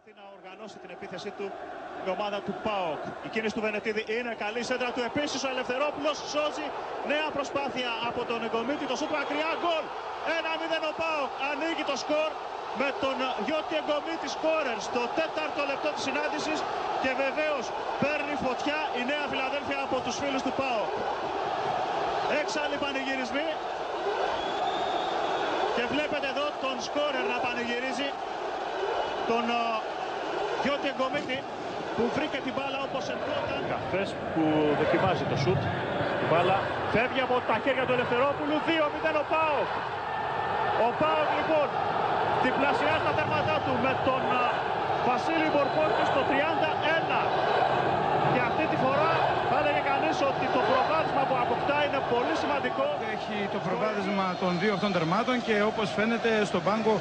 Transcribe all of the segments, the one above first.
Προσπαθεί να οργανώσει την επίθεσή του η ομάδα του ΠΑΟΚ. Η κίνηση του Βενετίδη είναι καλή, σέντρα του επίσης ο Ελευθερόπουλος σώζει. Νέα προσπάθεια από τον Εγκομίτη, το σούτ μακριά, γκολ. 1-0 ο ΠΑΟΚ, ανοίγει το σκορ με τον Γιώτη Εγκομίτη σκόρερ στο 4ο λεπτό της συνάντησης και βεβαίως παίρνει φωτιά η Νέα Φιλαδέλφια από τους φίλους του ΠΑΟΚ. Έξαλλοι πανηγυρισμοί και βλέπετε εδώ τον σκόρερ να πανηγυρίζει, τον Γιώτη Εγκομίτη που βρήκε την μπάλα όπως ερχόταν. Καφές που δοκιμάζει το σουτ, η μπάλα φεύγει από τα χέρια του Ελευθερόπουλου, 2-0 ο ΠΑΟΚ. Ο ΠΑΟΚ λοιπόν διπλασιάζει τα τέρματά του με τον Βασίλη Μπορκότη στο 31. Και αυτή τη φορά θα έλεγε κανείς ότι το προβάδισμα που αποκτά είναι πολύ σημαντικό. Έχει το προβάδισμα των δύο αυτών τερμάτων και όπως φαίνεται στον πάγκο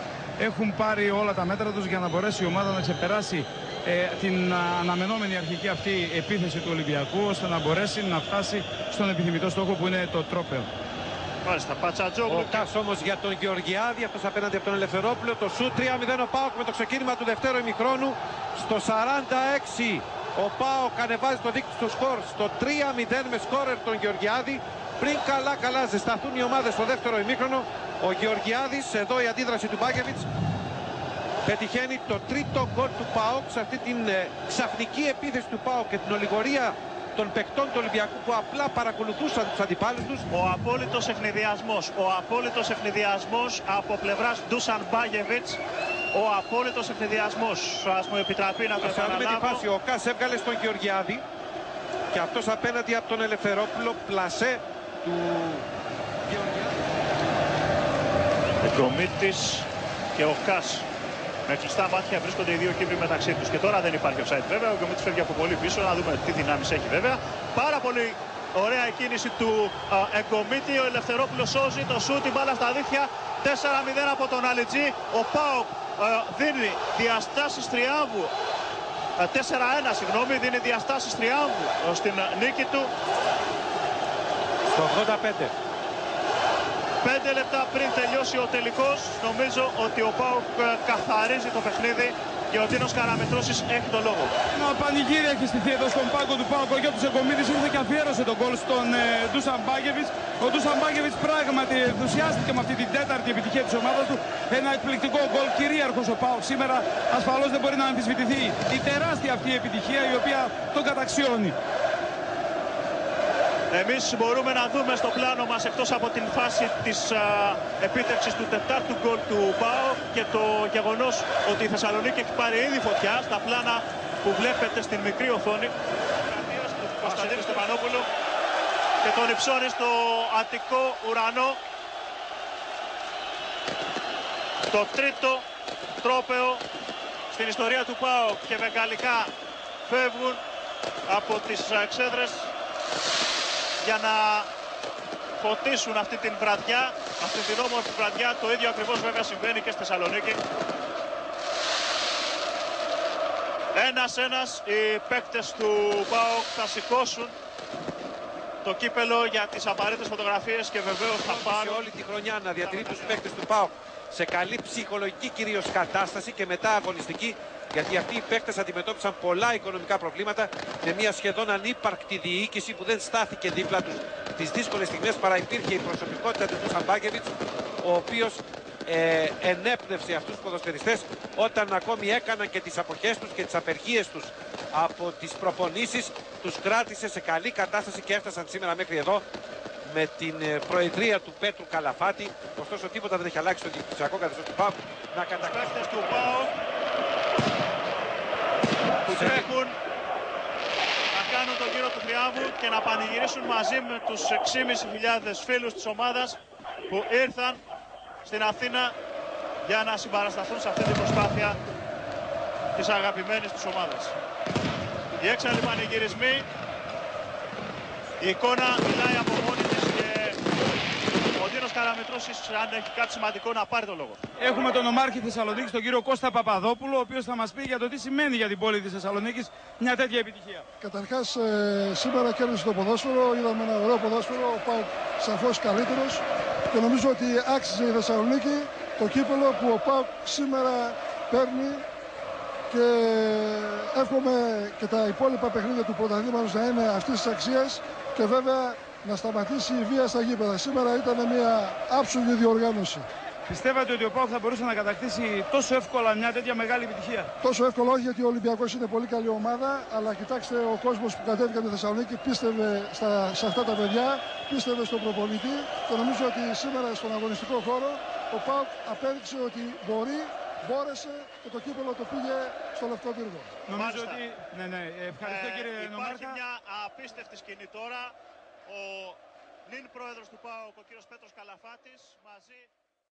έχουν πάρει όλα τα μέτρα τους για να μπορέσει η ομάδα να ξεπεράσει την αναμενόμενη αρχική αυτή επίθεση του Ολυμπιακού, ώστε να μπορέσει να φτάσει στον επιθυμητό στόχο που είναι το τρόπαιο. Μάλιστα, Πατσατζόγλου. Ο Κάς όμως για τον Γεωργιάδη, αυτός απέναντι από τον Ελευθερόπουλο. Το σουτ 3-0 ο ΠΑΟΚ με το ξεκίνημα του δευτέρου ημιχρόνου. Στο 46 ο ΠΑΟΚ ανεβάζει το δίκτυο του σκορ στο 3-0 με σκόρερ τον Γεωργιάδη. Πριν καλά ζεσταθούν οι ομάδες στο δεύτερο ημίχρονο, ο Γεωργιάδης, εδώ η αντίδραση του Μπάκεβιτς, πετυχαίνει το τρίτο γκολ του ΠΑΟΚ σε αυτή την ξαφνική επίθεση του ΠΑΟΚ και την ολιγορία των παικτών του Ολυμπιακού που απλά παρακολουθούσαν τους αντιπάλους τους. Ο απόλυτος ευνηδιασμός από πλευράς Ντούσαν Μπάγεβιτς. Ο απόλυτος ευνηδιασμός, ας μου επιτραπεί να το επαναλάβω. Τη φάση, ο Κάς έβγαλε στον Γεωργιάδη και αυτός απέναντι από τον Ελευθερόπουλο, πλασέ του Γεωργιάδη. Εγκομίτης και ο Κάς με κλειστά μάτια βρίσκονται οι δύο κύπροι μεταξύ τους. Και τώρα δεν υπάρχει offside βέβαια. Ο Εγκομίτης φεύγει από πολύ πίσω. Να δούμε τι δυνάμεις έχει βέβαια. Πάρα πολύ ωραία η κίνηση του Εγκομίτη. Ο Ελευθερόπουλος σώζει το σούτ, την μπάλα στα δίχτυα. 4-0 από τον Αλιτζή. Ο ΠΑΟΚ δίνει διαστάσεις τριάμβου. 4-1 συγγνώμη, δίνει διαστάσεις τριάμβου στην νίκη του. Στο 85. 5 λεπτά πριν τελειώσει ο τελικός, νομίζω ότι ο ΠΑΟΚ καθαρίζει το παιχνίδι και ο Τίνος Καραμετρούσης έχει το λόγο. Ένα πανηγύρι έχει στηθεί εδώ στον πάγκο του ΠΑΟΚ. Ο Γιώργος Εγκομίτης ήρθε και αφιέρωσε τον γκολ στον Ντούσαν Μπάγεβιτς. Ο Ντούσαν Μπάγεβιτς πράγματι ενθουσιάστηκε με αυτή την τέταρτη επιτυχία της ομάδας του. Ένα εκπληκτικό γκολ, κυρίαρχος ο ΠΑΟΚ σήμερα. Ασφαλώς δεν μπορεί να αμφισβητηθεί η τεράστια αυτή επιτυχία η οποία τον καταξιώνει. Εμείς μπορούμε να δούμε στο πλάνο μας, εκτός από την φάση της επίτευξης του τετάρτου γκολ του ΠΑΟΚ και το γεγονός ότι η Θεσσαλονίκη έχει πάρει ήδη φωτιά στα πλάνα που βλέπετε στην μικρή οθόνη του Κωνσταντίνου Στεφανόπουλου και τον υψώνει στο Αττικό ουρανό. Το τρίτο τρόπαιο στην ιστορία του ΠΑΟΚ και βεγγαλικά φεύγουν από τις εξέδρες για να φωτίσουν αυτή την βραδιά, αυτή την όμορφη βραδιά. Το ίδιο ακριβώς βέβαια συμβαίνει και στη Θεσσαλονίκη. Ένας-ένας οι παίκτες του ΠΑΟΚ θα σηκώσουν το κύπελο για τις απαραίτητες φωτογραφίες και βεβαίως θα πάρουν όλη τη χρονιά να διατηρεί τους παίκτες του ΠΑΟΚ σε καλή ψυχολογική κυρίως κατάσταση και μετά αγωνιστική, γιατί αυτοί οι παίκτες αντιμετώπισαν πολλά οικονομικά προβλήματα με μια σχεδόν ανύπαρκτη διοίκηση που δεν στάθηκε δίπλα τους τις δύσκολες στιγμές, παρά υπήρχε η προσωπικότητα του Ντούσαν Μπάγεβιτς, ο οποίος ενέπνευσε αυτούς τους ποδοσφαιριστές όταν ακόμη έκαναν και τις αποχές τους και τις απεργίες τους από τις προπονήσεις, τους κράτησε σε καλή κατάσταση και έφτασαν σήμερα μέχρι εδώ με την προεδρία του Πέτρου Καλαφάτη. Ωστόσο τίποτα δεν έχει αλλάξει στο διοικητικό καθεστώς του ΠΑΟΚ. Να κατακτήσεις του ΠΑΟΚ που τρέχουν να κάνουν τον γύρο του θριάμβου και να πανηγυρίσουν μαζί με τους 6.500 φίλους της ομάδας που ήρθαν στην Αθήνα για να συμπαρασταθούν σε αυτή την προσπάθεια της αγαπημένης της ομάδας. Οι έξαλλοι πανηγυρισμοί, η εικόνα μιλάει από μόνη της και ο Τίνος Καραμετρούσης, αν έχει κάτι σημαντικό, να πάρει το λόγο. Έχουμε τον ομάρχη Θεσσαλονίκης, τον κύριο Κώστα Παπαδόπουλο, ο οποίος θα μας πει για το τι σημαίνει για την πόλη της Θεσσαλονίκης μια τέτοια επιτυχία. Καταρχάς, σήμερα κέρδισε το ποδόσφαιρο, είδαμε ένα ωραίο ποδόσφαιρο, ο ΠΑΟΚ σαφώς καλύτερος και νομίζω ότι άξιζε η Θεσσαλονίκη το κύπελο που ο ΠΑΟΚ σήμερα παίρνει και εύχομαι και τα υπόλοιπα παιχνίδια του πρωταθλήματος να είναι αυτής της αξίας και βέβαια να σταματήσει η βία στα γήπεδα. Σήμερα ήταν μια άψογη διοργάνωση. Πιστεύατε ότι ο ΠΑΟΚ θα μπορούσε να κατακτήσει τόσο εύκολα μια τέτοια μεγάλη επιτυχία? Τόσο εύκολο όχι, γιατί ο Ολυμπιακός είναι πολύ καλή ομάδα, αλλά κοιτάξτε, ο κόσμος που κατέβηκε τη Θεσσαλονίκη πίστευε σε αυτά τα παιδιά, πίστευε στον προπονητή και νομίζω ότι σήμερα στον αγωνιστικό χώρο ο ΠΑΟΚ απέδειξε ότι μπόρεσε και το κύπελλο το πήγε στο Λευκό Πύργο. Νομίζω ότι... Ναι, ευχαριστώ κύριε Νομάρκα. Υπάρχει μια απίστευτη σκηνή τώρα. Ο νυν πρόεδρος του ΠΑΟΚ, ο κύριος Πέτρος Καλαφάτης, μαζί...